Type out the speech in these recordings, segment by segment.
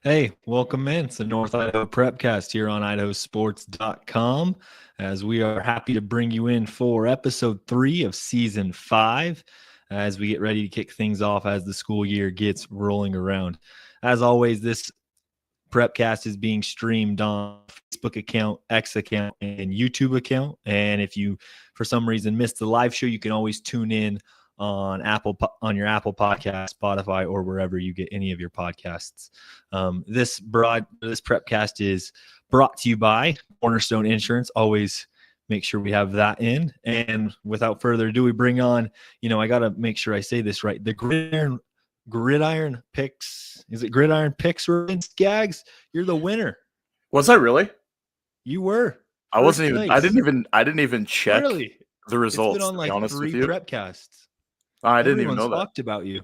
Hey, welcome in. It's the North Idaho Prepcast here on IdahoSports.com, as we are happy to bring you in for episode 3 of season 5 as we get ready to kick things off as the school year gets rolling around. As always, this Prepcast is being streamed on Facebook account, X account, and YouTube account. And if you, for some reason, missed the live show, you can always tune in on your Apple Podcast, Spotify, or wherever you get any of your podcasts. This Prepcast is brought to you by Cornerstone Insurance. Always make sure we have that in. And without further ado, we bring on, I got to make sure I say this right, the Gridiron Picks. Is it Gridiron Picks, Ryan Scaggs? You're the winner. Was I really? You were. I wasn't even. I didn't even check the results. It's been on to be honest 3 with you. Prepcasts. I didn't even know that. Talked about you.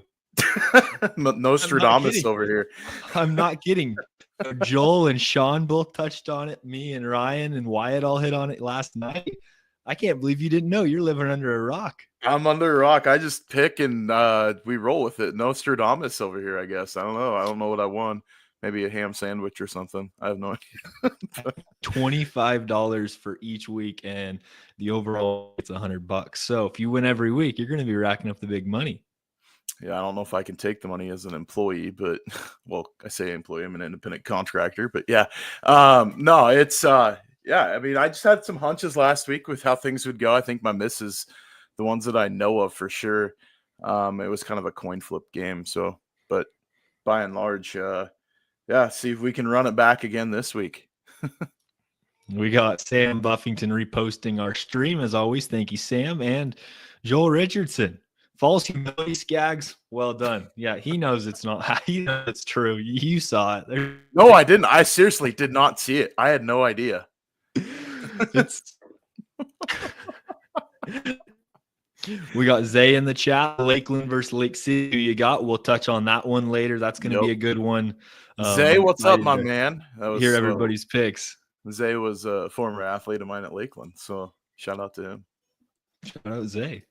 Nostradamus over here. I'm not kidding. Joel and Sean both touched on it. Me and Ryan and Wyatt all hit on it last night. I can't believe you didn't know. You're living under a rock. I'm under a rock. I just pick and we roll with it. Nostradamus over here, I guess. I don't know. I don't know what I won. Maybe a ham sandwich or something. I have no idea. $25 for each week, and the overall it's $100. So if you win every week, you're going to be racking up the big money. Yeah, I don't know if I can take the money as an employee, but well, I say employee, I'm an independent contractor, but yeah. No, it's yeah, I mean, I just had some hunches last week with how things would go. I think my misses, the ones that I know of for sure, it was kind of a coin flip game. So, but by and large, yeah, see if we can run it back again this week. We got Sam Buffington reposting our stream as always. Thank you, Sam. And Joel Richardson. False humility, Scaggs. Well done. Yeah, he knows it's not. He knows it's true. You saw it. No, I didn't. I seriously did not see it. I had no idea. We got Zay in the chat. Lakeland versus Lake City. Who you got? We'll touch on that one later. That's going to be a good one. Zay, what's up, my man? Hear everybody's picks. Zay was a former athlete of mine at Lakeland, so shout out to him. Shout out Zay.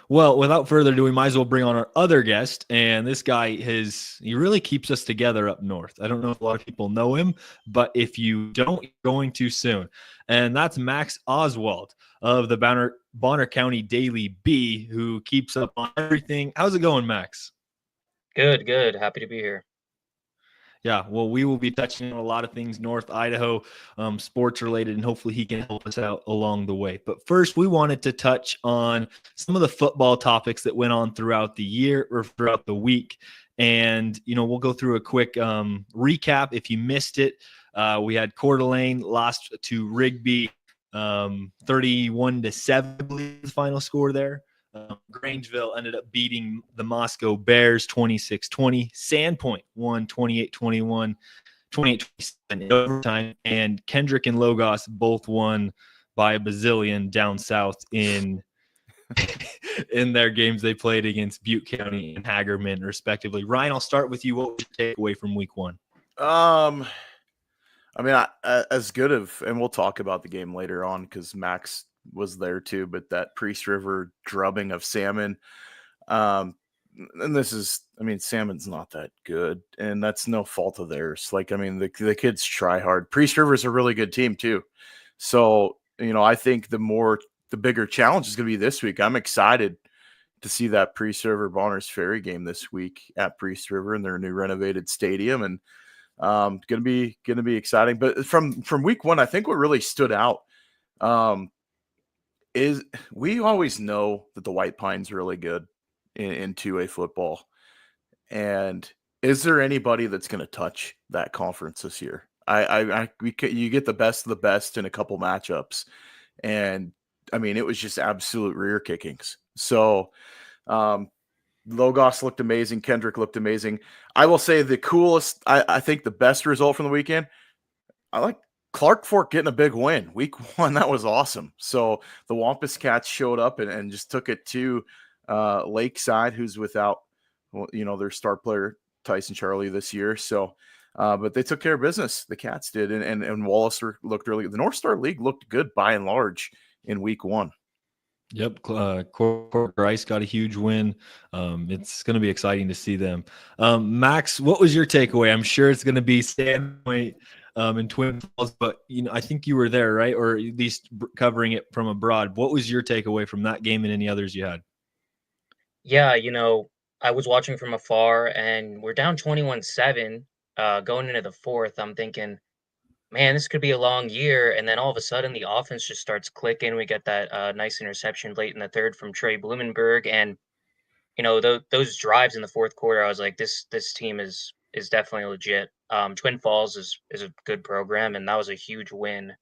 Well, without further ado, we might as well bring on our other guest. And this guy he really keeps us together up north. I don't know if a lot of people know him, but if you don't, you're going too soon. And that's Max Oswald of the Bonner County Daily Bee, who keeps up on everything. How's it going, Max? Good. Happy to be here. Yeah, well, we will be touching on a lot of things North Idaho sports related, and hopefully he can help us out along the way. But first, we wanted to touch on some of the football topics that went on throughout the year or throughout the week. And, we'll go through a quick recap. If you missed it, we had Coeur d'Alene lost to Rigby 31-7, I believe the final score there. Grangeville ended up beating the Moscow Bears 26-20. Sandpoint won 28-21, 28-27 in overtime. And Kendrick and Logos both won by a bazillion down south in their games they played against Butte County and Hagerman, respectively. Ryan, I'll start with you. What was your takeaway from week 1? I mean, as good of, and we'll talk about the game later on because Max was there too, but that Priest River drubbing of Salmon, and this is, I mean, Salmon's not that good, and that's no fault of theirs. Like, I mean, the kids try hard. Priest River's a really good team too. So, I think the bigger challenge is going to be this week. I'm excited to see that Priest River Bonners Ferry game this week at Priest River in their new renovated stadium, and going to be exciting. But from week 1, I think what really stood out, is we always know that the White Pine's really good in 2A football. And is there anybody that's going to touch that conference this year? You get the best of the best in a couple matchups. And I mean, it was just absolute rear kickings. So Logos looked amazing. Kendrick looked amazing. I will say the coolest, I think the best result from the weekend, I like Clark Fork getting a big win. Week 1, that was awesome. So the Wampus Cats showed up and just took it to Lakeside, who's without, their star player Tyson Charlie this year. So, but they took care of business. The Cats did, and Wallace looked really good. The North Star League looked good by and large in week 1. Yep, Rice got a huge win. It's going to be exciting to see them. Max, what was your takeaway? I'm sure it's going to be Sandpoint and Twin Falls, but I think you were there, right? Or at least covering it from abroad. What was your takeaway from that game and any others you had? Yeah, I was watching from afar and we're down 21-7 going into the fourth. I'm thinking, man, this could be a long year. And then all of a sudden the offense just starts clicking. We get that nice interception late in the third from Trey Blumenberg. And, those drives in the fourth quarter, I was like, this team is definitely legit. Twin Falls is a good program, and that was a huge win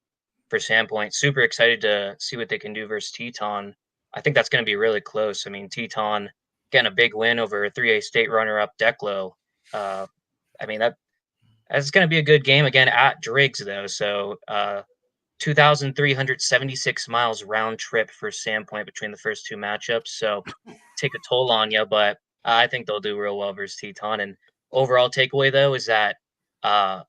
for Sandpoint. Super excited to see what they can do versus Teton. I think that's going to be really close. I mean, Teton getting a big win over 3A state runner-up Declo. Uh, I mean that's going to be a good game again at Driggs though. So 2,376 miles round trip for Sandpoint between the first two matchups. So take a toll on you, but I think they'll do real well versus Teton. And overall takeaway though is that uh,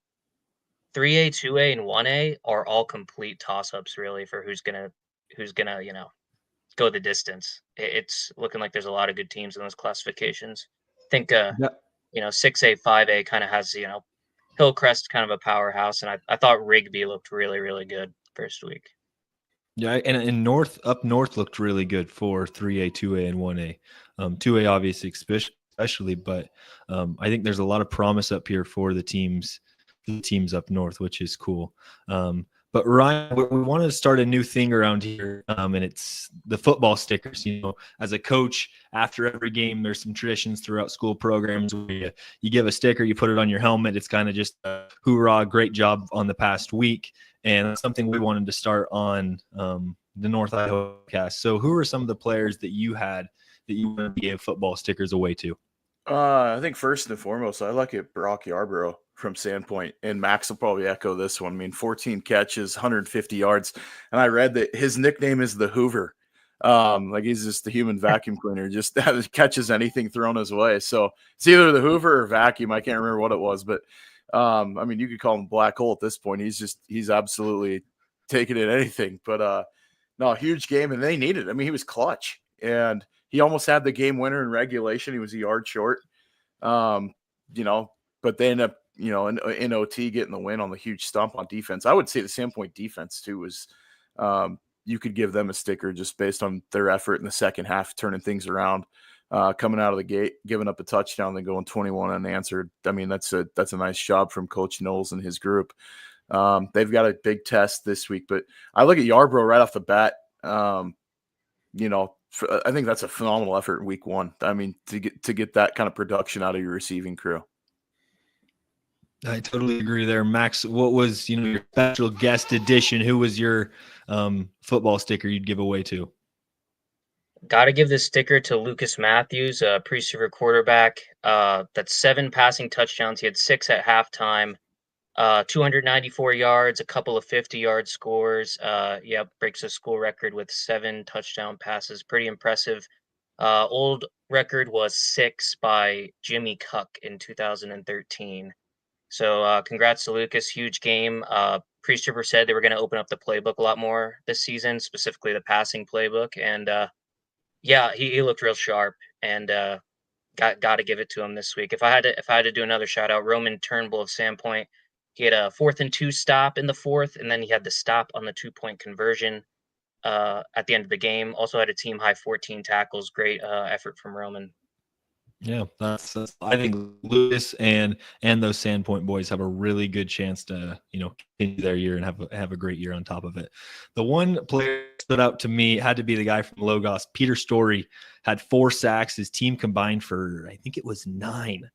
3A, 2A, and 1A are all complete toss-ups really for who's gonna, go the distance. It's looking like there's a lot of good teams in those classifications. I think 6A, 5A kind of has, Hillcrest kind of a powerhouse, and I thought Rigby looked really, really good first week. Yeah, and up north looked really good for 3A, 2A, and 1A. 2A obviously especially, but I think there's a lot of promise up here for the teams up north, which is cool. But Ryan, we want to start a new thing around here, and it's the football stickers. As a coach, after every game, there's some traditions throughout school programs where you give a sticker, you put it on your helmet. It's kind of just a hoorah, great job on the past week. And that's something we wanted to start on the North Idaho cast. So who are some of the players that you had that you want to give football stickers away to? I think first and foremost, I like it Brock Yarborough from Sandpoint, and Max will probably echo this one. I mean, 14 catches, 150 yards, and I read that his nickname is the Hoover. Like he's just the human vacuum cleaner, just catches anything thrown his way. So it's either the Hoover or vacuum. I can't remember what it was, but I mean, you could call him black hole at this point. He's absolutely taking in anything. But no, huge game, and they needed it. I mean, he was clutch, and he almost had the game winner in regulation. He was a yard short. Um, but they end up, in OT getting the win on the huge stump on defense. I would say the Sandpoint defense too was you could give them a sticker just based on their effort in the second half, turning things around, coming out of the gate, giving up a touchdown, then going 21 unanswered. I mean, that's a nice job from Coach Knowles and his group. They've got a big test this week, but I look at Yarborough right off the bat. I think that's a phenomenal effort in week one. I mean, to get that kind of production out of your receiving crew. I totally agree there. Max, what was, your special guest edition? Who was your football sticker you'd give away to? Got to give this sticker to Lucas Matthews, a Priest River quarterback. That's 7 passing touchdowns. He had 6 at halftime. 294 yards, a couple of 50-yard scores. Breaks a school record with 7 touchdown passes. Pretty impressive. Old record was 6 by Jimmy Cuck in 2013. So congrats to Lucas. Huge game. Priest River said they were going to open up the playbook a lot more this season, specifically the passing playbook. And he looked real sharp, and got to give it to him this week. If I had to do another shout out, Roman Turnbull of Sandpoint, he had a 4th and 2 stop in the fourth, and then he had the stop on the 2-point conversion at the end of the game. Also had a team high 14 tackles. Great effort from Roman. Yeah, that's I think Lucas and those Sandpoint boys have a really good chance to continue their year and have a great year on top of it. The one player that stood out to me had to be the guy from Logos. Peter Story had 4 sacks. His team combined for I think it was 9,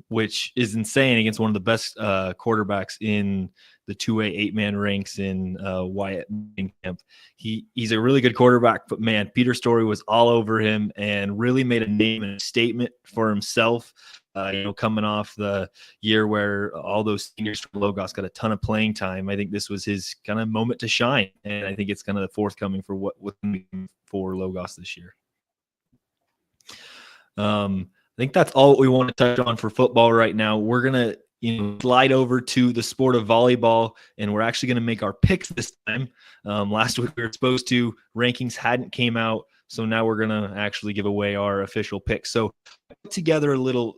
which is insane against one of the best quarterbacks in the 2A 8-man ranks in Wyatt Camp. He's a really good quarterback, but man, Peter Story was all over him and really made a name and a statement for himself. Coming off the year where all those seniors from Logos got a ton of playing time, I think this was his kind of moment to shine, and I think it's kind of the forthcoming for Logos this year. I think that's all we want to touch on for football right now. We're gonna slide over to the sport of volleyball, and we're actually going to make our picks this time. Last week we were supposed to, rankings hadn't came out, so now we're going to actually give away our official picks. So I put together a little,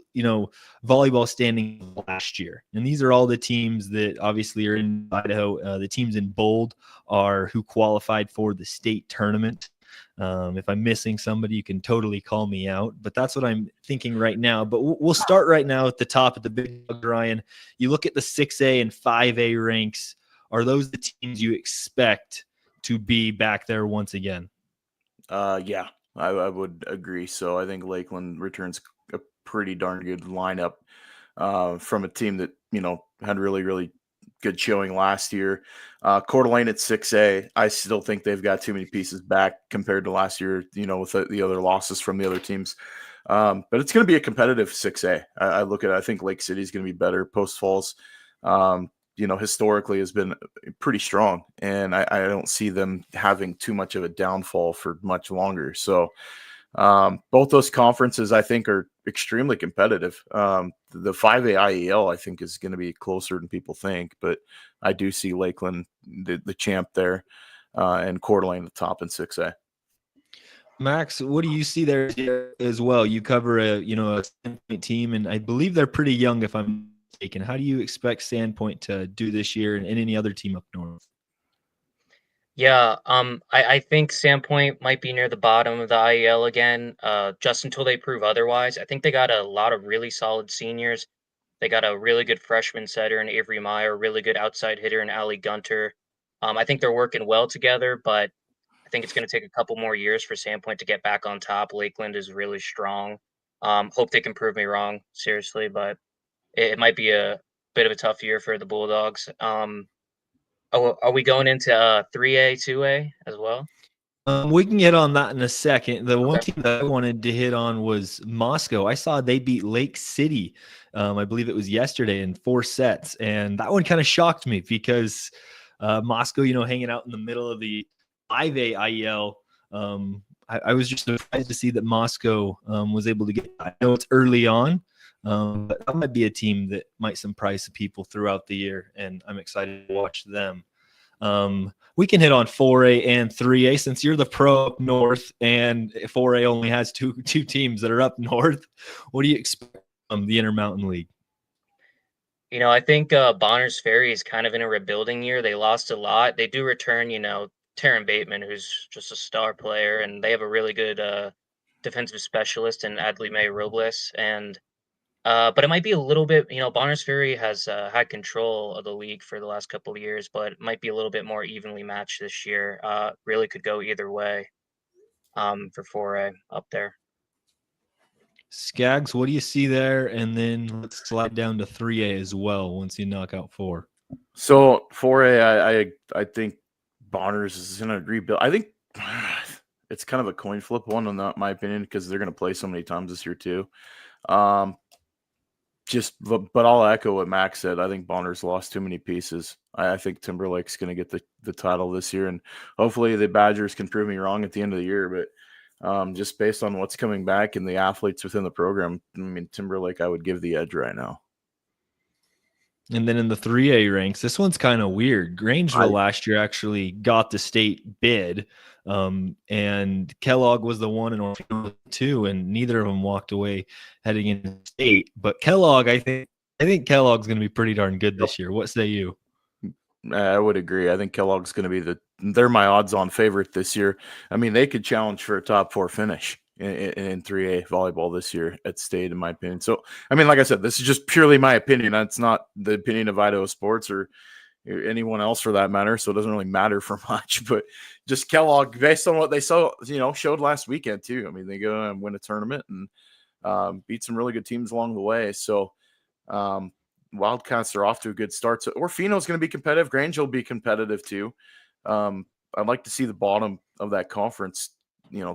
volleyball standing last year, and these are all the teams that obviously are in Idaho. The teams in bold are who qualified for the state tournament. If I'm missing somebody, you can totally call me out, but that's what I'm thinking right now. But we'll start right now at the top at the big dog, Ryan. You look at the 6A and 5A ranks. Are those the teams you expect to be back there once again? Yeah, I would agree. So I think Lakeland returns a pretty darn good lineup from a team that, had really, really good showing last year. Coeur d'Alene at 6A, I still think they've got too many pieces back compared to last year, with the other losses from the other teams. But it's going to be a competitive 6A. I think Lake City is going to be better. Post Falls, historically has been pretty strong, and I don't see them having too much of a downfall for much longer. So both those conferences, I think, are extremely competitive. The 5A IEL, I think, is going to be closer than people think, but I do see Lakeland, the champ there, and Coeur d'Alene the top in 6A. Max, what do you see there as well? You cover a Sandpoint team, and I believe they're pretty young, if I'm mistaken. How do you expect Sandpoint to do this year and any other team up north? Yeah, I think Sandpoint might be near the bottom of the IEL again, just until they prove otherwise. I think they got a lot of really solid seniors. They got a really good freshman setter in Avery Meyer, really good outside hitter in Allie Gunter. I think they're working well together, but I think it's going to take a couple more years for Sandpoint to get back on top. Lakeland is really strong. Hope they can prove me wrong, seriously, but it might be a bit of a tough year for the Bulldogs. Are we going into 3A, 2A as well? We can get on that in a second. The one Okay. team that I wanted to hit on was Moscow. I saw they beat Lake City. I believe it was yesterday in 4 sets, and that one kind of shocked me because Moscow, hanging out in the middle of the 5A IEL. I was just surprised to see that Moscow was able to get. I know it's early on, but that might be a team that might surprise people throughout the year, and I'm excited to watch them. We can hit on 4A and 3A since you're the pro up north, and 4A only has two teams that are up north. What do you expect from the Intermountain League? I think Bonner's Ferry is kind of in a rebuilding year. They lost a lot. They do return, Taryn Bateman, who's just a star player, and they have a really good defensive specialist in Adley May Robles. And but it might be a little bit, Bonner's Ferry has had control of the league for the last couple of years, but it might be a little bit more evenly matched this year. Really could go either way for 4A up there. Scaggs, what do you see there? And then let's slide down to 3A as well once you knock out 4. So 4A, I think Bonners is going to rebuild. I think it's kind of a coin flip one, in my opinion, because they're going to play so many times this year too. But I'll echo what Max said. I think Bonner's lost too many pieces. I think Timberlake's going to get the title this year, and hopefully the Badgers can prove me wrong at the end of the year. But just based on what's coming back and the athletes within the program, I mean, Timberlake, I would give the edge right now. And then in the 3A ranks, this one's kind of weird. Grangeville last year actually got the state bid, and Kellogg was the 1 and Orfino 2, and neither of them walked away heading into state. But Kellogg, I think Kellogg's going to be pretty darn good this year. What say you? I would agree. I think Kellogg's going to be they're my odds-on favorite this year. I mean, they could challenge for a top 4 finish in 3A volleyball this year at state, in my opinion. So, I mean, like I said, this is just purely my opinion. That's not the opinion of Idaho Sports or anyone else for that matter. So it doesn't really matter for much, but just Kellogg, based on what they saw, showed last weekend too. I mean, they go and win a tournament and beat some really good teams along the way. So, Wildcats are off to a good start. So Orfino's going to be competitive. Grangeville will be competitive too. I'd like to see the bottom of that conference,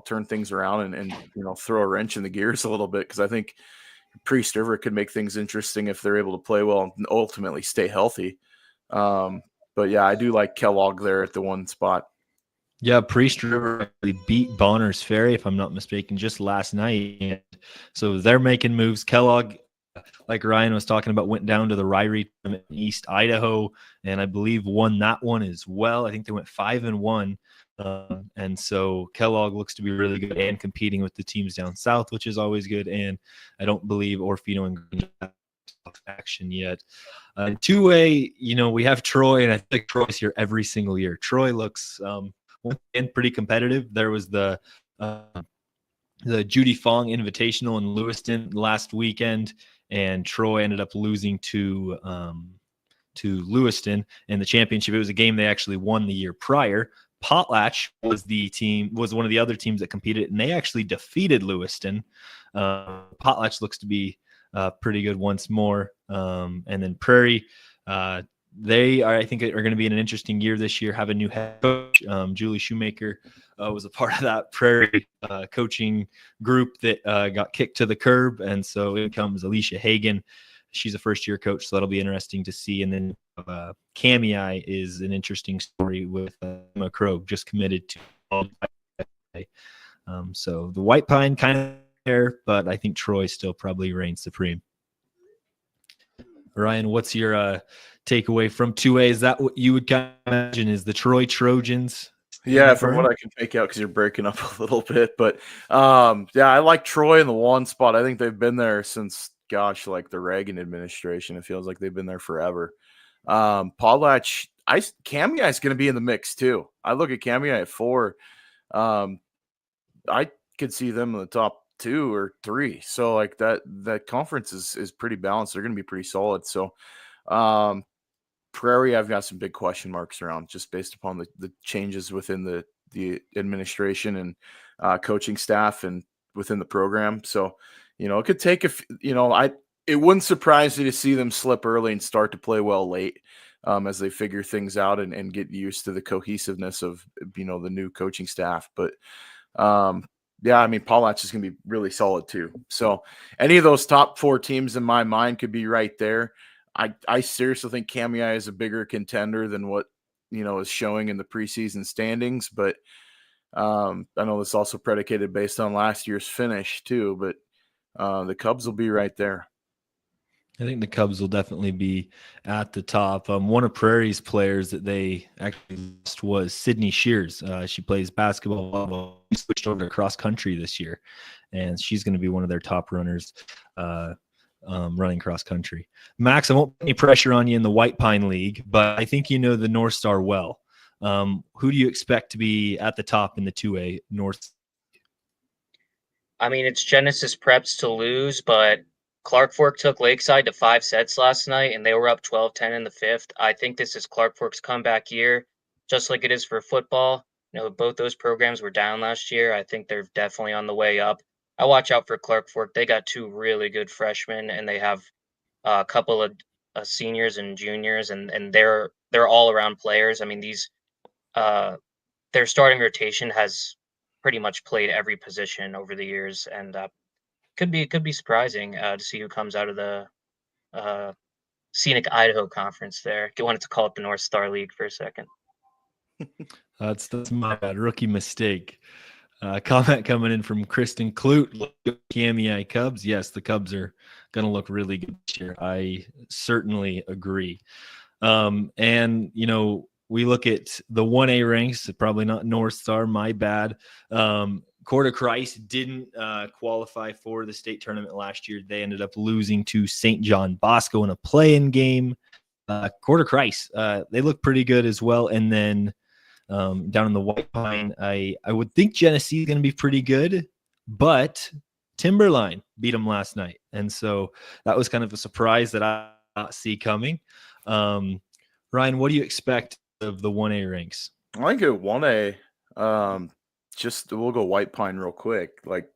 turn things around and throw a wrench in the gears a little bit, because I think Priest River could make things interesting if they're able to play well and ultimately stay healthy. But yeah, I do like Kellogg there at the 1 spot. Yeah, Priest River actually beat Bonner's Ferry, if I'm not mistaken, just last night. And so they're making moves. Kellogg, like Ryan was talking about, went down to the Ryrie in East Idaho, and I believe won that one as well. I think they went 5-1. And so Kellogg looks to be really good and competing with the teams down south, which is always good. And I don't believe Orfino and Green have action yet. 2A, we have Troy, and I think Troy's here every single year. Troy looks pretty competitive. There was the Judy Fong Invitational in Lewiston last weekend, and Troy ended up losing to Lewiston in the championship. It was a game they actually won the year prior. Potlatch was one of the other teams that competed, and they actually defeated Lewiston. Potlatch looks to be pretty good once more. And then Prairie, I think, are going to be in an interesting year this year. Have a new head coach. Julie Shoemaker was a part of that Prairie coaching group that got kicked to the curb, and so in comes Alicia Hagan. She's a first-year coach, so that'll be interesting to see. And then Cami is an interesting story with Emma Krogh, just committed to. So the White Pine kind of there, but I think Troy still probably reigns supreme. Ryan, what's your takeaway from 2A? Is that what you would kind of imagine is the Troy Trojans? Yeah, from what I can make out, because you're breaking up a little bit. But yeah, I like Troy in the one spot. I think they've been there since, like the Reagan administration. It feels like they've been there forever. Potlatch, Cami is going to be in the mix too. I look at Cami at 4. I could see them in the top 2 or 3. So like that conference is pretty balanced. They're going to be pretty solid. So Prairie, I've got some big question marks around, just based upon the changes within the administration and coaching staff and within the program. So, it could take it wouldn't surprise me to see them slip early and start to play well late, as they figure things out and get used to the cohesiveness of, the new coaching staff. But yeah, I mean, Potlatch is going to be really solid too. So any of those top 4 teams in my mind could be right there. I seriously think Cami is a bigger contender than what, is showing in the preseason standings. But I know this also predicated based on last year's finish too. But the Cubs will be right there. I think the Cubs will definitely be at the top. One of Prairie's players that they actually lost was Sydney Shears. She plays basketball. She switched over to cross country this year, and she's going to be one of their top runners running cross country. Max, I won't put any pressure on you in the White Pine League, but I think you know the North Star well. Who do you expect to be at the top in the 2A North? I mean, it's Genesis Preps to lose, but Clark Fork took Lakeside to 5 sets last night, and they were up 12-10 in the 5th. I think this is Clark Fork's comeback year, just like it is for football. Both those programs were down last year. I think they're definitely on the way up. I watch out for Clark Fork. They got 2 really good freshmen, and they have a couple of seniors and juniors, and they're all around players. I mean, their starting rotation has pretty much played every position over the years, and could be surprising to see who comes out of the Scenic Idaho Conference there. I wanted to call it the North Star League for a second. That's my bad. Rookie mistake. Comment coming in from Kristen Clute. Cami Cubs. Yes, the Cubs are going to look really good this year. I certainly agree. And, we look at the 1A ranks, probably not North Star, my bad. Coeur Christ didn't qualify for the state tournament last year. They ended up losing to St. John Bosco in a play-in game. Coeur Christ, they look pretty good as well. And then down in the White Pine, I would think Genesee is going to be pretty good, but Timberline beat them last night. And so that was kind of a surprise that I did not see coming. Ryan, what do you expect of the 1A ranks? I think at 1A, we'll go White Pine real quick. Like,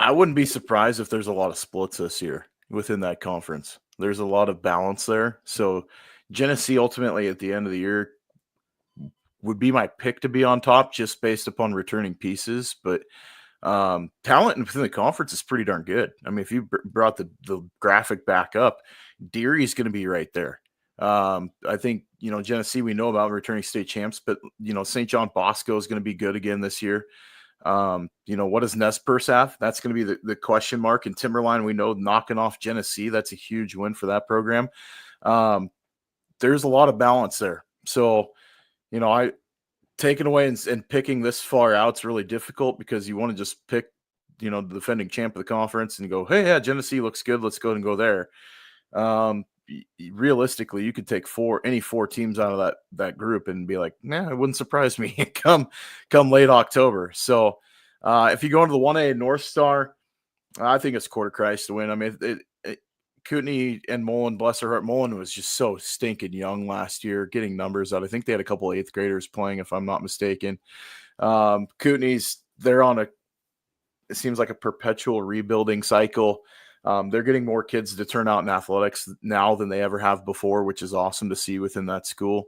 I wouldn't be surprised if there's a lot of splits this year within that conference. There's a lot of balance there. So Genesee ultimately at the end of the year would be my pick to be on top, just based upon returning pieces. But talent within the conference is pretty darn good. I mean, if you brought the graphic back up, Deary's going to be right there. I think, Genesee, we know about returning state champs, but, St. John Bosco is going to be good again this year. What does Nez Perce have? That's going to be the question mark. And Timberline, we know, knocking off Genesee, that's a huge win for that program. There's a lot of balance there. So, I taking away and picking this far out is really difficult because you want to just pick, the defending champ of the conference and go, hey, yeah, Genesee looks good. Let's go ahead and go there. Realistically, you could take any four teams out of that group and be like, nah, it wouldn't surprise me come late October. So if you go into the 1A North Star, I think it's Quarter Christ to win. I mean, Kootenai and Mullen, bless her heart, Mullen was just so stinking young last year, getting numbers out. I think they had a couple of 8th graders playing, if I'm not mistaken. Kootenai's, it seems like a perpetual rebuilding cycle. They're getting more kids to turn out in athletics now than they ever have before, which is awesome to see within that school.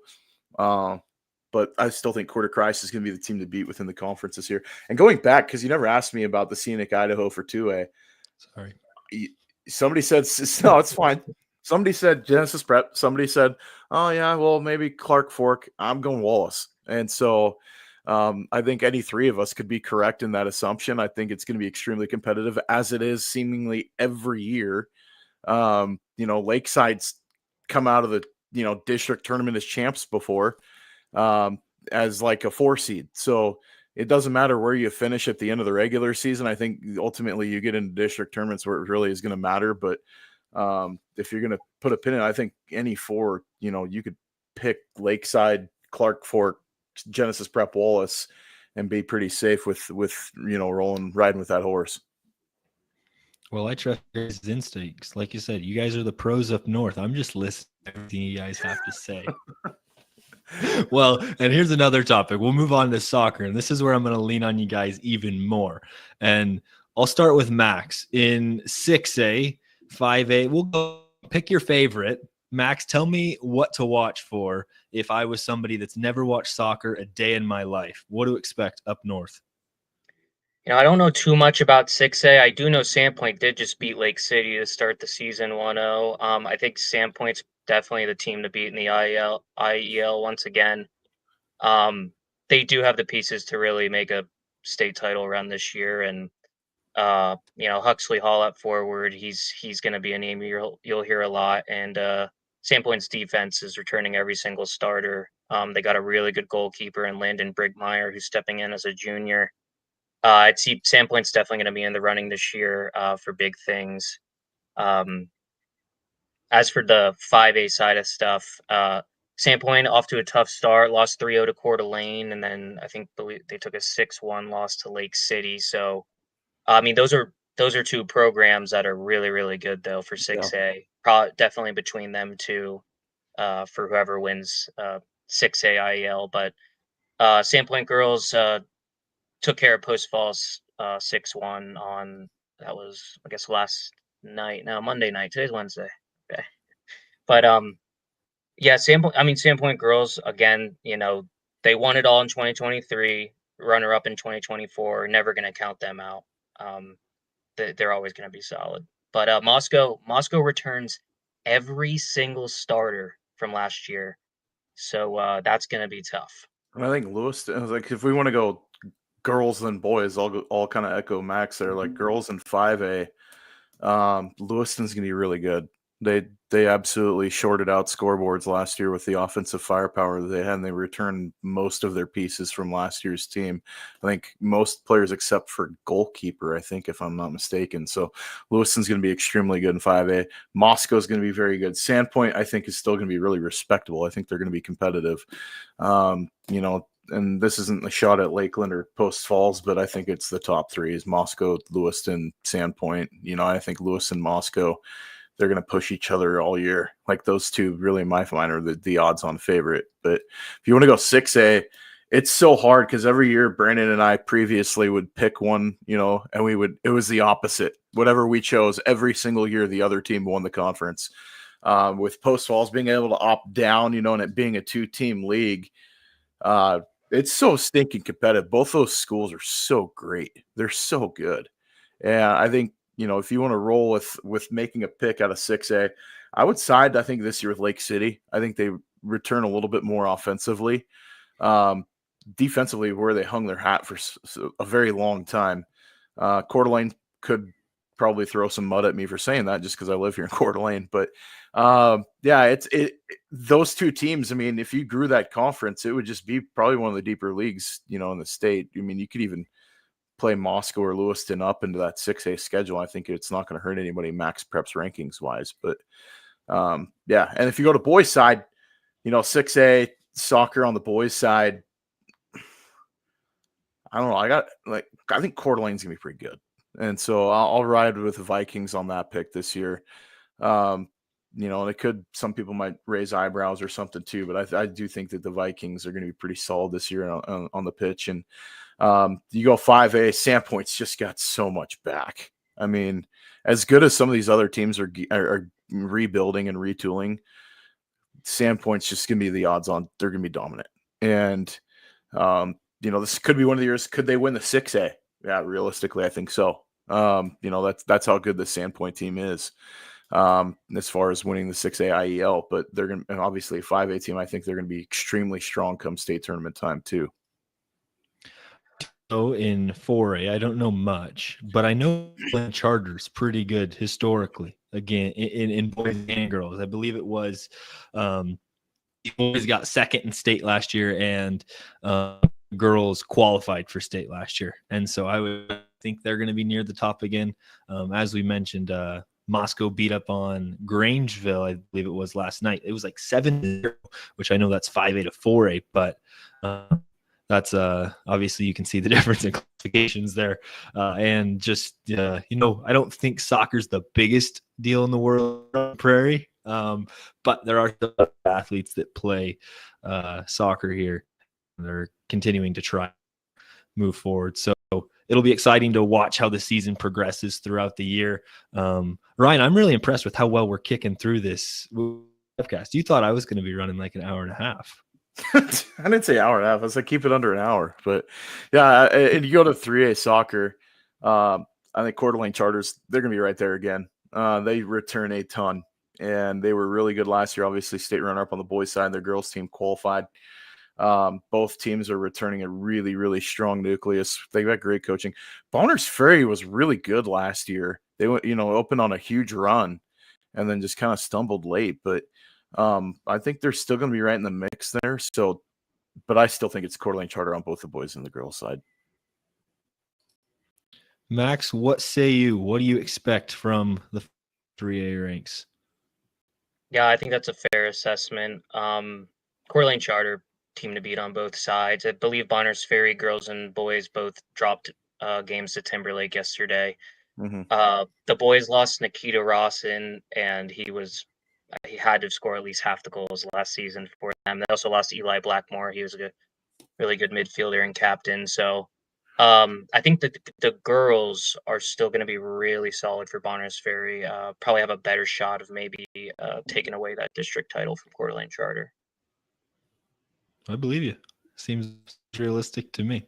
But I still think Quarter Christ is going to be the team to beat within the conference this year. And going back, because you never asked me about the Scenic Idaho for 2A. Sorry. Somebody said, no, it's fine. Somebody said Genesis Prep. Somebody said, oh, yeah, well, maybe Clark Fork. I'm going Wallace. And so I think any three of us could be correct in that assumption. I think it's going to be extremely competitive, as it is seemingly every year. Lakeside's come out of the, district tournament as champs before as like a 4 seed. So it doesn't matter where you finish at the end of the regular season. I think ultimately you get into district tournaments where it really is going to matter. But if you're going to put a pin in it, I think any 4, you could pick Lakeside, Clark Fork, Genesis Prep, Wallace, and be pretty safe with riding with that horse. Well, I trust your guys' instincts. Like you said, you guys are the pros up north. I'm just listening to everything you guys have to say. Well, and here's another topic. We'll move on to soccer, and this is where I'm going to lean on you guys even more. And I'll start with Max in 6A, 5A. We'll go pick your favorite. Max, tell me what to watch for if I was somebody that's never watched soccer a day in my life. What to expect up north? I don't know too much about 6A. I do know Sandpoint did just beat Lake City to start the season 1-0. I think Sandpoint's definitely the team to beat in the IEL once again. They do have the pieces to really make a state title run this year, and Huxley Hall at forward. He's going to be a name you'll hear a lot, and Sandpoint's defense is returning every single starter. They got a really good goalkeeper in Landon Brigmeyer, who's stepping in as a junior. I'd see Sandpoint's definitely going to be in the running this year for big things. As for the 5A side of stuff, Sandpoint off to a tough start, lost 3-0 to Coeur d'Alene, and then believe they took a 6-1 loss to Lake City. So, I mean, those are 2 programs that are really, really good though for 6A. Probably definitely between them two for whoever wins 6A IEL. But Sandpoint girls took care of Post Falls 6-1 on, that was, I guess, Monday night. Today's Wednesday. Okay. But yeah, Sandpoint girls, again, they won it all in 2023, runner up in 2024. Never going to count them out. They're always going to be solid. But Moscow returns every single starter from last year. So that's going to be tough. And I think Lewiston, like, if we want to go girls and boys, all kind of echo Max there. Like girls in 5A, Lewiston's gonna be really good. They absolutely shorted out scoreboards last year with the offensive firepower that they had, and they returned most of their pieces from last year's team. I think most players except for goalkeeper, I think, if I'm not mistaken. So Lewiston's going to be extremely good in 5A. Moscow's going to be very good. Sandpoint, I think, is still going to be really respectable. I think they're going to be competitive. And this isn't a shot at Lakeland or Post Falls, but I think it's the top 3 is Moscow, Lewiston, Sandpoint. I think Lewiston, Moscow, they're going to push each other all year. Like those 2 really in my mind are the odds on favorite. But if you want to go 6A, it's so hard because every year Brandon and I previously would pick one, and it was the opposite. Whatever we chose every single year, the other team won the conference. With Post Falls being able to opt down, and it being a 2-team league, it's so stinking competitive. Both those schools are so great. They're so good. And I think, if you want to roll with making a pick out of 6A, I would side, I think, this year with Lake City. I think they return a little bit more offensively. defensively where they hung their hat for a very long time. Coeur d'Alene could probably throw some mud at me for saying that just because I live here in Coeur d'Alene. But yeah, those two teams. I mean, if you grew that conference, it would just be probably one of the deeper leagues, in the state. I mean, you could even play Moscow or Lewiston up into that 6A schedule. I think it's not going to hurt anybody max preps rankings wise. But yeah, and if you go to boys side, 6A soccer on the boys side, I don't know. I think Coeur d'Alene's gonna be pretty good, and so I'll ride with the Vikings on that pick this year. And some people might raise eyebrows or something too, but I do think that the Vikings are going to be pretty solid this year on the pitch. And you go 5A, Sandpoint's just got so much back. I mean, as good as some of these other teams are rebuilding and retooling, Sandpoint's just going to be the odds on they're going to be dominant. And this could be one of the years. Could they win the 6A? Yeah, realistically, I think so. That's how good the Sandpoint team is as far as winning the 6A IEL. But they're going to, and obviously a 5A team, I think they're going to be extremely strong come state tournament time too. So in 4A, I don't know much, but I know Charter's pretty good historically. Again, in boys and girls, I believe it was. Boys got second in state last year, and girls qualified for state last year. And so I would think they're going to be near the top again. As we mentioned, Moscow beat up on Grangeville, I believe it was last night. It was like 7-0, which I know that's 5A to 4A, but that's obviously you can see the difference in classifications there. And just, I don't think soccer's the biggest deal in the world on Prairie. But there are still athletes that play soccer here. They're continuing to try move forward. So it'll be exciting to watch how the season progresses throughout the year. Ryan, I'm really impressed with how well we're kicking through this podcast. You thought I was going to be running like an hour and a half. I didn't say hour and a half. I said keep it under an hour. But yeah, and you go to 3A soccer. I think Coeur d'Alene Charters, they're going to be right there again. They return a ton. And they were really good last year. Obviously, state runner-up on the boys' side. Their girls' team qualified. Both teams are returning a really, really strong nucleus. They've got great coaching. Bonners Ferry was really good last year. They went, opened on a huge run and then just kind of stumbled late. But I think they're still going to be right in the mix there. So, but I still think it's Coeur d'Alene Charter on both the boys and the girls' side. Max, what say you? What do you expect from the 3A ranks? Yeah, I think that's a fair assessment. Coeur d'Alene Charter team to beat on both sides. I believe Bonners Ferry girls and boys both dropped games to Timberlake yesterday. Mm-hmm. The boys lost Nikita Rawson, and he had to score at least half the goals last season for them. They also lost Eli Blackmore. He was a really good midfielder and captain. So I think that the girls are still going to be really solid for Bonners Ferry. Probably have a better shot of maybe taking away that district title from Coeur d'Alene Charter. I believe you. Seems realistic to me.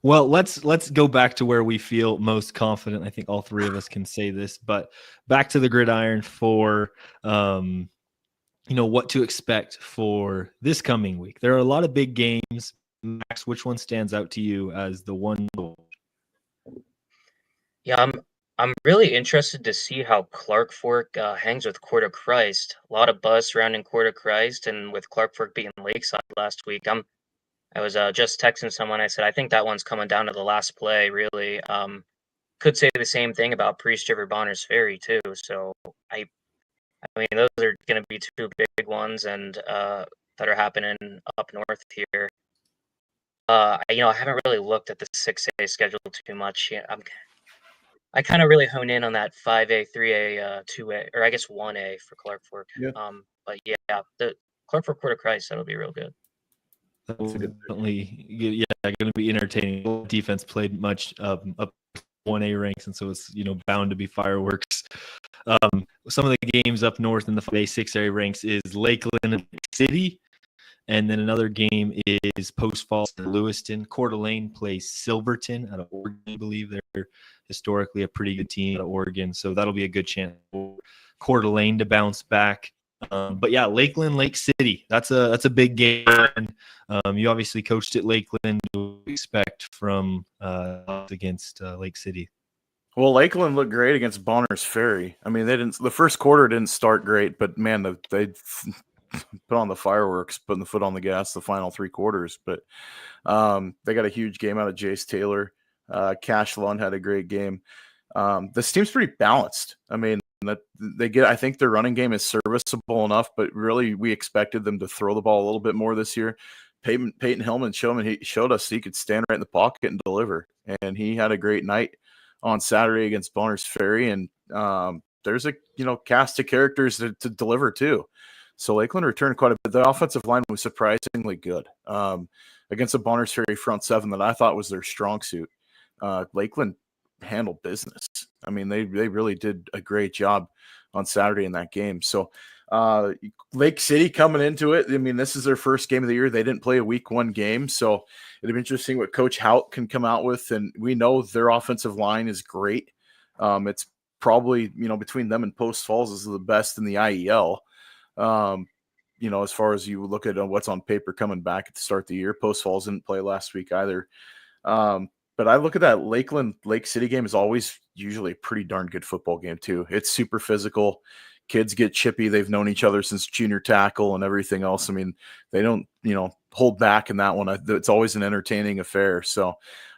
Well, let's go back to where we feel most confident. I think all three of us can say this, but back to the gridiron for what to expect for this coming week. There are a lot of big games. Max, which one stands out to you as the one? Yeah, I'm really interested to see how Clark Fork hangs with Coeur de Christ. A lot of buzz surrounding Coeur de Christ, and with Clark Fork being Lakeside last week, I was just texting someone. I said I think that one's coming down to the last play. Really, could say the same thing about Priest River Bonners Ferry too. So I mean those are going to be two big ones, and that are happening up north here. I haven't really looked at the 6A schedule too much. I kind of really hone in on that 5A, 3A, 2A, or I guess 1A for Clark Fork. Yeah. But yeah, the Clark Fork Coeur de Christ, that'll be real good. That's definitely, going to be entertaining. Defense played much up 1A ranks, and so it's bound to be fireworks. Some of the games up north in the 5A, 6A ranks is Lakeland and City. And then another game is Post Falls and Lewiston. Coeur d'Alene plays Silverton out of Oregon. I believe they're historically a pretty good team out of Oregon. So that'll be a good chance for Coeur d'Alene to bounce back. But yeah, Lakeland, Lake City, that's a big game. You obviously coached at Lakeland. What do you expect from against Lake City? Well, Lakeland looked great against Bonners Ferry. I mean, the first quarter didn't start great, but man, they put on the fireworks, putting the foot on the gas the final 3 quarters. But they got a huge game out of Jace Taylor. Cash Lund had a great game. This team's pretty balanced. I mean, that I think their running game is serviceable enough, but really we expected them to throw the ball a little bit more this year. Peyton Hillman showed us he could stand right in the pocket and deliver, and he had a great night on Saturday against Bonners Ferry. And there's a cast of characters to deliver too. So Lakeland returned quite a bit. The offensive line was surprisingly good against a Bonners Ferry front seven that I thought was their strong suit. Lakeland handled business. I mean, they really did a great job on Saturday in that game. So Lake City coming into it, I mean, this is their first game of the year. They didn't play a week 1 game, so it'll be interesting what Coach Hout can come out with. And we know their offensive line is great. It's probably, between them and Post Falls is the best in the IEL. As far as you look at what's on paper coming back at the start of the year, Post Falls didn't play last week either. But I look at that Lakeland Lake City game is always usually a pretty darn good football game too. It's super physical. Kids get chippy. They've known each other since junior tackle and everything else. I mean, they don't, hold back in that one. It's always an entertaining affair. So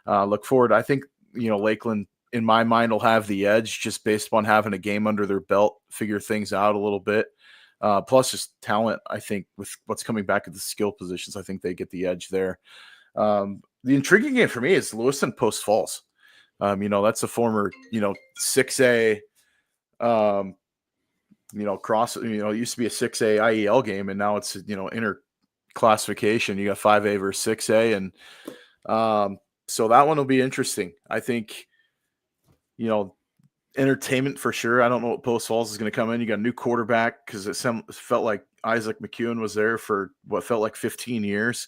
look forward. I think, Lakeland in my mind will have the edge just based upon having a game under their belt, figure things out a little bit. Plus just talent, I think, with what's coming back at the skill positions, I think they get the edge there. The intriguing game for me is Lewiston Post Falls. That's a former, 6A, cross, it used to be a 6A IEL game, and now it's, inter classification. You got 5A versus 6A. And so that one will be interesting. I think, entertainment for sure. I don't know what Post Falls is going to come in. You got a new quarterback because it felt like Isaac McEwen was there for what felt like 15 years.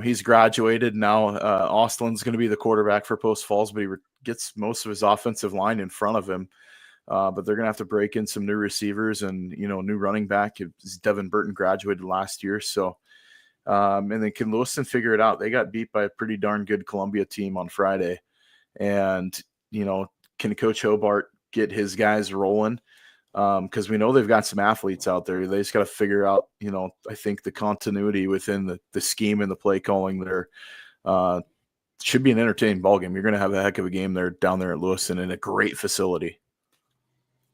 He's graduated now. Austin's going to be the quarterback for Post Falls, but he gets most of his offensive line in front of him. But they're going to have to break in some new receivers and, new running back. Devin Burton graduated last year. So, and then can Lewiston figure it out? They got beat by a pretty darn good Columbia team on Friday. And, can Coach Hobart get his guys rolling? Because we know they've got some athletes out there. They just got to figure out, I think the continuity within the scheme and the play calling there should be an entertaining ball game. You're going to have a heck of a game there down there at Lewiston in a great facility.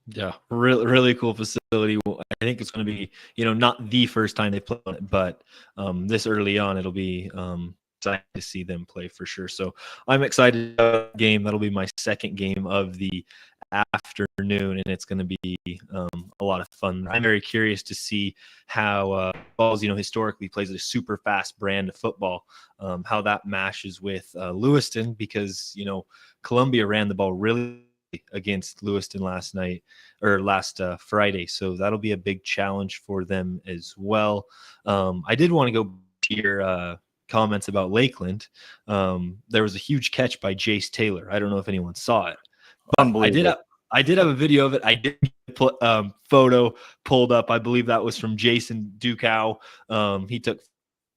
Yeah, really, really cool facility. I think it's going to be, not the first time they play on it, but this early on, it'll be exciting to see them play for sure. So I'm excited about the game. That'll be my second game of the afternoon, and it's going to be a lot of fun. I'm very curious to see how Falls, historically plays a super fast brand of football, how that mashes with Lewiston, because Columbia ran the ball really against Lewiston last Friday, so that'll be a big challenge for them as well. I did want to go to your comments about Lakeland. There was a huge catch by Jace Taylor. I don't know if anyone saw it. Unbelievable. I did have a video of it. I did put photo pulled up. I believe that was from Jason Dukow. He took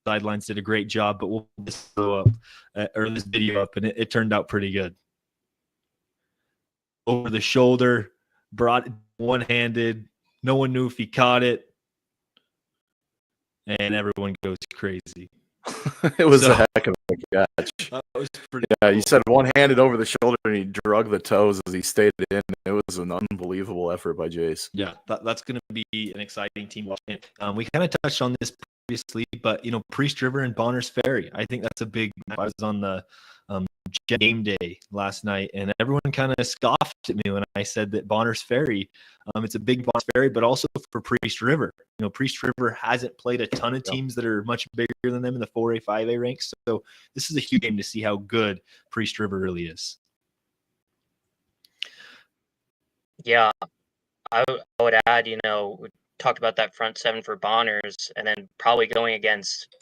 sidelines, did a great job, but we'll this video up, and it turned out pretty good. Over the shoulder, brought it one-handed. No one knew if he caught it, and everyone goes crazy. It was a heck of a catch. Yeah, you said one-handed over the shoulder, and he drug the toes as he stayed in. It was an unbelievable effort by Jace. Yeah, that's going to be an exciting team watching. We kind of touched on this previously, but Priest River and Bonners Ferry, I think that's a big. I was on the game day last night, and everyone kind of scoffed at me when I said that Bonners Ferry, it's a big Bonners Ferry, but also for Priest River. Priest River hasn't played a ton of teams that are much bigger than them in the 4A, 5A ranks. So this is a huge game to see how good Priest River really is. Yeah, I would add, we talked about that front seven for Bonners, and then probably going against,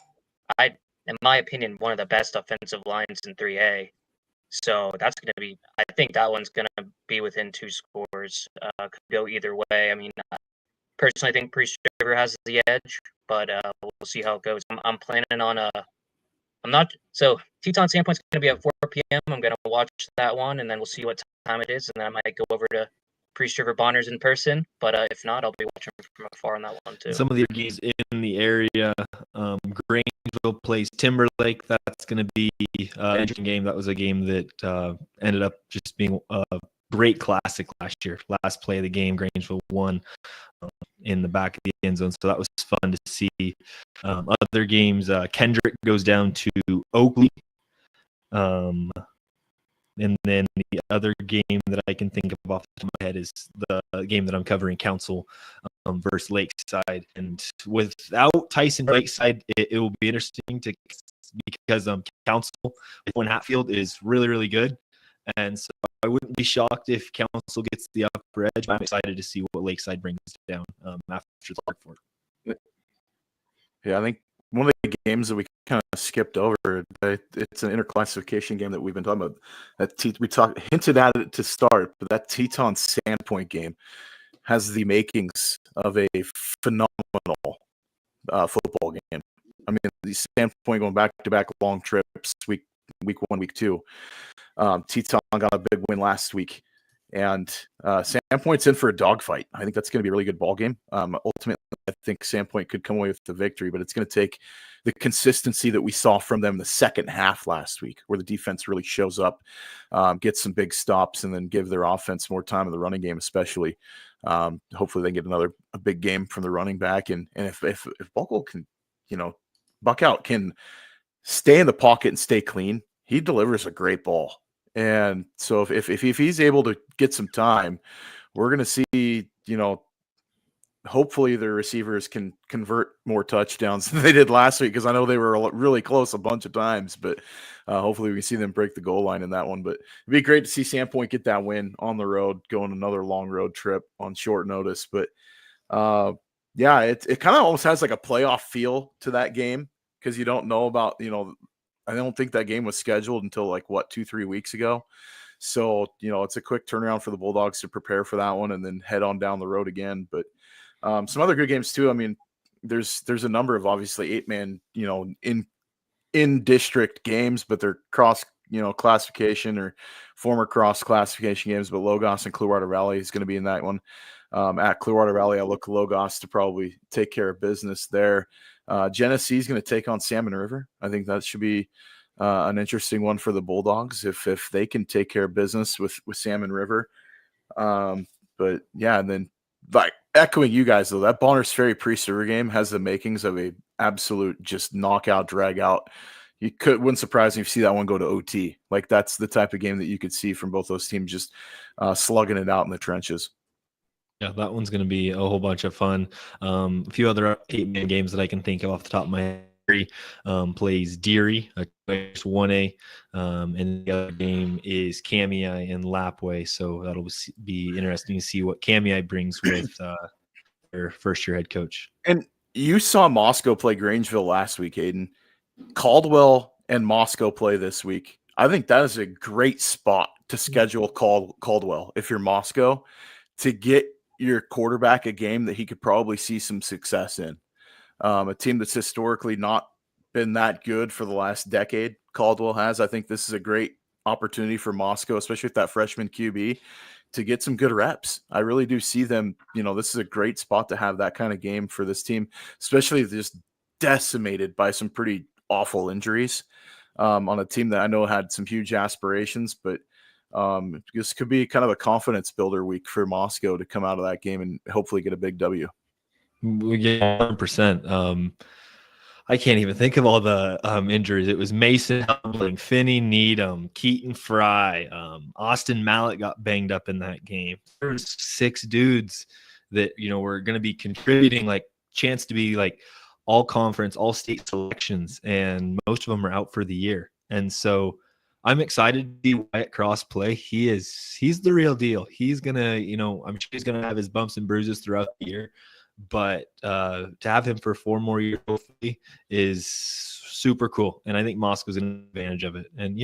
in my opinion, one of the best offensive lines in 3A. So that's going to be, I think that one's going to be within 2 scores. Could go either way. I mean, personally think Priest River has the edge, but we'll see how it goes. I'm planning on I'm not so Teton Sandpoint's going to be at 4 p.m. I'm going to watch that one, and then we'll see what time it is, and then I might go over to Priest River Bonners in person. But if not, I'll be watching from afar on that one too. Some of the games in the area, Grangeville plays Timberlake. That's going to be an interesting game. That was a game that ended up just being a great classic last year. Last play of the game, Grangeville won in the back of the end zone, so that was fun to see. Other games, Kendrick goes down to Oakley. And then the other game that I can think of off the top of my head is the game that I'm covering, Council versus Lakeside. And without Tyson Lakeside, it will be interesting because Council with one Hatfield is really, really good. And so I wouldn't be shocked if Council gets the upper edge. I'm excited to see what Lakeside brings down after the Clark Fort. Yeah, I think one of the games that we kind of skipped over, it's an interclassification game that we've been talking about. Hinted at it to start, but that Teton Sandpoint game has the makings of a phenomenal football game. I mean, the Sandpoint going back-to-back long trips, week 1, week 2. Teton got a big win last week, and Sandpoint's in for a dogfight. I think that's going to be a really good ball game. Ultimately, I think Sandpoint could come away with the victory, but it's going to take the consistency that we saw from them the second half last week, where the defense really shows up, gets some big stops, and then give their offense more time in the running game, especially. Hopefully, they get a big game from the running back, and if Buckle can, Buckout can stay in the pocket and stay clean, he delivers a great ball. And so if he's able to get some time, we're going to see, hopefully the receivers can convert more touchdowns than they did last week, because I know they were really close a bunch of times, but hopefully we can see them break the goal line in that one. But it'd be great to see Sandpoint get that win on the road, going another long road trip on short notice. But yeah, it kind of almost has like a playoff feel to that game, because you don't know about, I don't think that game was scheduled until 2-3 weeks ago. So, it's a quick turnaround for the Bulldogs to prepare for that one and then head on down the road again. But some other good games too. I mean, there's a number of obviously 8-man, in district games, but they're cross, classification or former cross classification games. But Logos and Clearwater Valley is going to be in that one. At Clearwater Valley, I look Logos to probably take care of business there. Genesee is going to take on Salmon River. I think that should be an interesting one for the Bulldogs if they can take care of business with Salmon River. But yeah, and then echoing you guys though, that Bonners Ferry Priest River game has the makings of a absolute just knockout, drag out. Wouldn't surprise me if you see that one go to OT. That's the type of game that you could see from both those teams just slugging it out in the trenches. Yeah, that one's going to be a whole bunch of fun. A few other 8-man games that I can think of off the top of my head. Plays Deary, 1A, and the other game is Kamei and Lapway. So that'll be interesting to see what Kamei brings with their first-year head coach. And you saw Moscow play Grangeville last week, Hayden. Caldwell and Moscow play this week. I think that is a great spot to schedule Caldwell if you're Moscow, to get your quarterback a game that he could probably see some success in. A team that's historically not been that good for the last decade, Caldwell has. I think this is a great opportunity for Moscow, especially with that freshman QB, to get some good reps. I really do see them, this is a great spot to have that kind of game for this team, especially just decimated by some pretty awful injuries on a team that I know had some huge aspirations, but this could be kind of a confidence builder week for Moscow to come out of that game and hopefully get a big W. Yeah, 100%. I can't even think of all the injuries. It was Mason Humbling, Finney Needham, Keaton Fry, Austin Mallett got banged up in that game. There's 6 dudes that were going to be contributing, chance to be all conference, all state selections, and most of them are out for the year. And so I'm excited to see Wyatt Cross play. He's the real deal. He's gonna, I'm sure he's gonna have his bumps and bruises throughout the year, but to have him for 4 more years hopefully is super cool. And I think Moscow's an advantage of it. And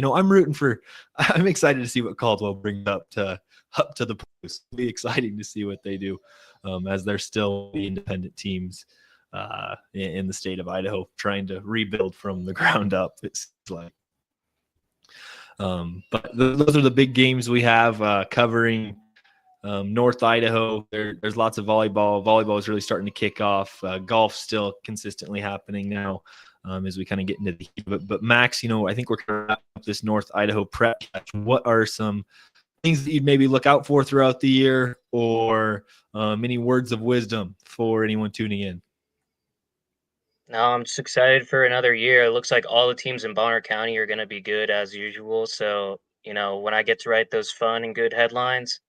I'm excited to see what Caldwell brings up to the post. It'll be exciting to see what they do. as they're still the independent teams in the state of Idaho, trying to rebuild from the ground up. It seems like. But those are the big games we have covering North Idaho. There's lots of volleyball. Volleyball is really starting to kick off. Golf's still consistently happening now as we kind of get into the heat. But Max, I think we're going to wrap up this North Idaho prep catch. What are some things that you'd maybe look out for throughout the year, or any words of wisdom for anyone tuning in? No, I'm just excited for another year. It looks like all the teams in Bonner County are going to be good as usual. So, when I get to write those fun and good headlines,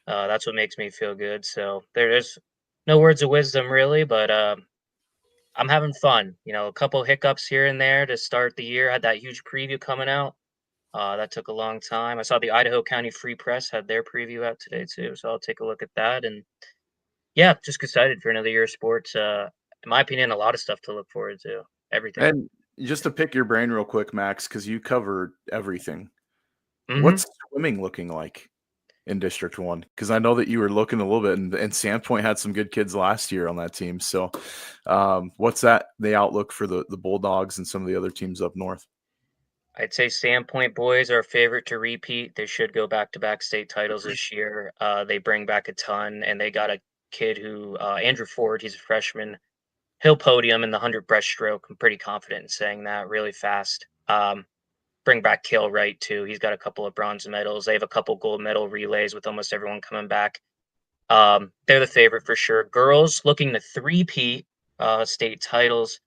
that's what makes me feel good. So there's no words of wisdom really, but I'm having fun. A couple hiccups here and there to start the year. I had that huge preview coming out. That took a long time. I saw the Idaho County Free Press had their preview out today too, so I'll take a look at that. And yeah, just excited for another year of sports. In my opinion, a lot of stuff to look forward to. Everything. And just to pick your brain real quick, Max, because you covered everything. Mhm. What's swimming looking like in District 1? Because I know that you were looking a little bit, and Sandpoint had some good kids last year on that team. So what's the outlook for the Bulldogs and some of the other teams up north? I'd say Sandpoint boys are a favorite to repeat. They should go back-to-back state titles this year. They bring back a ton, and they got a kid who, Andrew Ford, he's a freshman. He'll podium in the 100 breaststroke. I'm pretty confident in saying that really fast. Bring back Kale Wright too. He's got a couple of bronze medals. They have a couple gold medal relays with almost everyone coming back. They're the favorite for sure. Girls looking to three-peat state titles.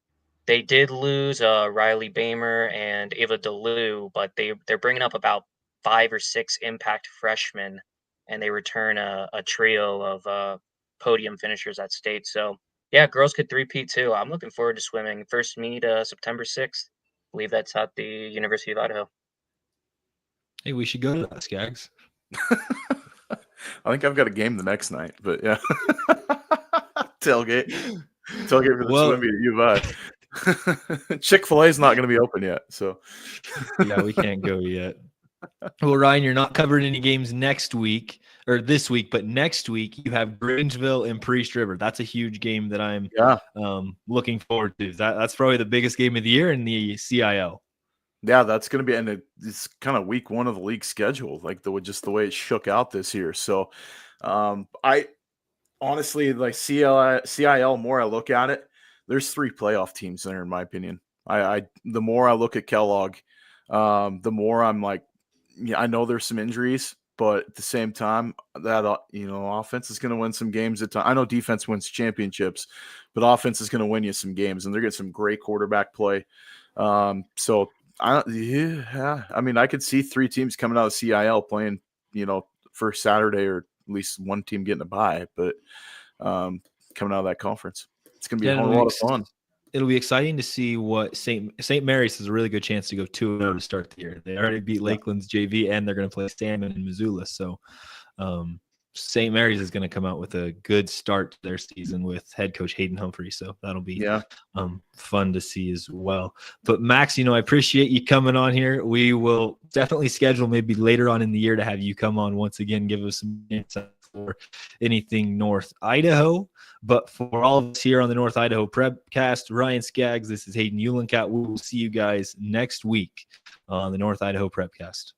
They did lose Riley Bamer and Ava DeLu, but they're bringing up about 5 or 6 impact freshmen, and they return a trio of podium finishers at state. So yeah, girls could three-peat too. I'm looking forward to swimming. First meet September 6th. I believe that's at the University of Idaho. Hey, we should go to that, Scaggs. I think I've got a game the next night, but yeah. Tailgate for the swim meet at U of I. Chick-fil-A is not going to be open yet, so yeah, we can't go yet. Well, Ryan, you're not covering any games next week or this week, but next week you have Grangeville and Priest River. That's a huge game that I'm looking forward to. That's probably the biggest game of the year in the CIL. Yeah, that's going to be, and it's kind of week 1 of the league schedule, like just the way it shook out this year. So, I honestly like CIL. More I look at it, there's 3 playoff teams there, in my opinion. The more I look at Kellogg, the more I'm like, yeah, I know there's some injuries, but at the same time, that offense is going to win some games at time. I know defense wins championships, but offense is going to win you some games, and they're getting some great quarterback play. So I mean, I could see 3 teams coming out of CIL playing, first Saturday, or at least one team getting a bye, but coming out of that conference, it's going to be a whole lot of fun. It'll be exciting to see what St. Mary's has a really good chance to go 2-0 to start the year. They already beat Lakeland's JV, and they're going to play Salmon in Missoula. So St. Mary's is going to come out with a good start to their season with head coach Hayden Humphrey. So that'll be fun to see as well. But Max, I appreciate you coming on here. We will definitely schedule maybe later on in the year to have you come on once again, give us some insight for anything North Idaho. But for all of us here on the North Idaho Prepcast, Ryan Scaggs, this is Hayden Uhlenkott. We will see you guys next week on the North Idaho Prepcast.